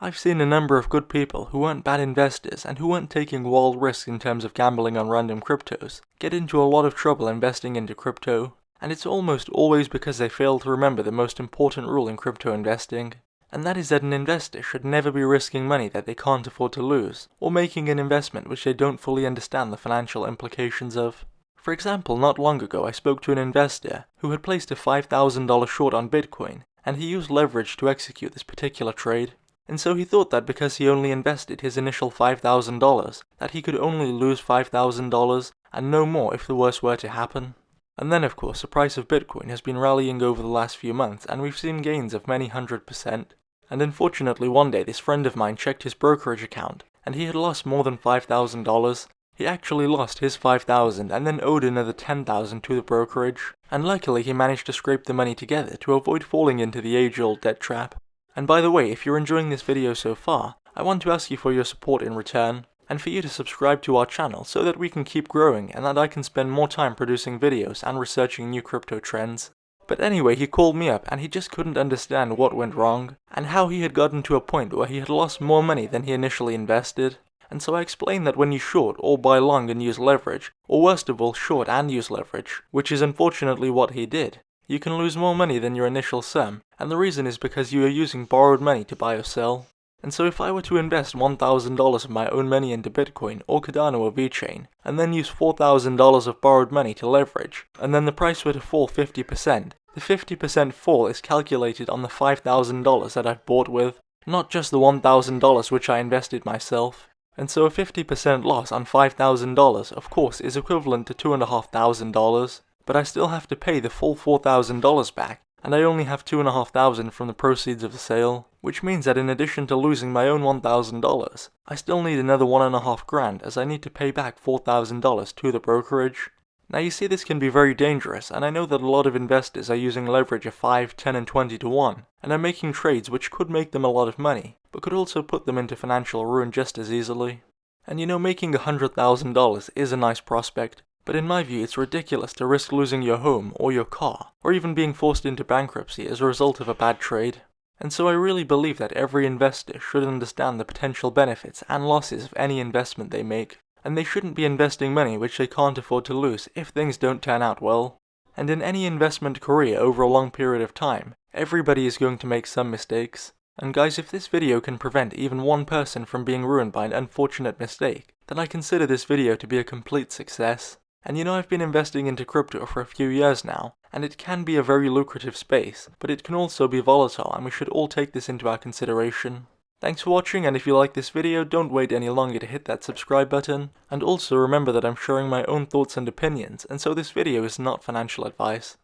I've seen a number of good people who weren't bad investors and who weren't taking wild risks in terms of gambling on random cryptos get into a lot of trouble investing into crypto, and it's almost always because they fail to remember the most important rule in crypto investing, and that is that an investor should never be risking money that they can't afford to lose, or making an investment which they don't fully understand the financial implications of. For example, not long ago I spoke to an investor who had placed a $5,000 short on Bitcoin, and he used leverage to execute this particular trade. And so he thought that because he only invested his initial $5,000, that he could only lose $5,000 and no more if the worst were to happen. And then of course the price of Bitcoin has been rallying over the last few months, and we've seen gains of many 100%. And unfortunately one day this friend of mine checked his brokerage account, and he had lost more than $5,000. He actually lost his $5,000 and then owed another $10,000 to the brokerage, and luckily he managed to scrape the money together to avoid falling into the age-old debt trap. And by the way, if you're enjoying this video so far, I want to ask you for your support in return, and for you to subscribe to our channel so that we can keep growing and that I can spend more time producing videos and researching new crypto trends. But anyway, he called me up and he just couldn't understand what went wrong, and how he had gotten to a point where he had lost more money than he initially invested. And so I explained that when you short or buy long and use leverage, or worst of all short and use leverage, which is unfortunately what he did, you can lose more money than your initial sum, and the reason is because you are using borrowed money to buy or sell. And so if I were to invest $1,000 of my own money into Bitcoin or Cardano or VeChain, and then use $4,000 of borrowed money to leverage, and then the price were to fall 50%, the 50% fall is calculated on the $5,000 that I've bought with, not just the $1,000 which I invested myself. And so a 50% loss on $5,000 of course is equivalent to $2,500, but I still have to pay the full $4,000 back, and I only have $2,500 from the proceeds of the sale, which means that in addition to losing my own $1,000, I still need another $1,500 as I need to pay back $4,000 to the brokerage. Now you see, this can be very dangerous, and I know that a lot of investors are using leverage of 5, 10 and 20 to 1, and are making trades which could make them a lot of money, but could also put them into financial ruin just as easily. And you know, making $100,000 is a nice prospect, but in my view it's ridiculous to risk losing your home or your car, or even being forced into bankruptcy as a result of a bad trade. And so I really believe that every investor should understand the potential benefits and losses of any investment they make, and they shouldn't be investing money which they can't afford to lose if things don't turn out well. And in any investment career over a long period of time, everybody is going to make some mistakes. And guys, if this video can prevent even one person from being ruined by an unfortunate mistake, then I consider this video to be a complete success. And you know, I've been investing into crypto for a few years now, and it can be a very lucrative space, but it can also be volatile, and we should all take this into our consideration. Thanks for watching, and if you like this video, don't wait any longer to hit that subscribe button, and also remember that I'm sharing my own thoughts and opinions, and so this video is not financial advice.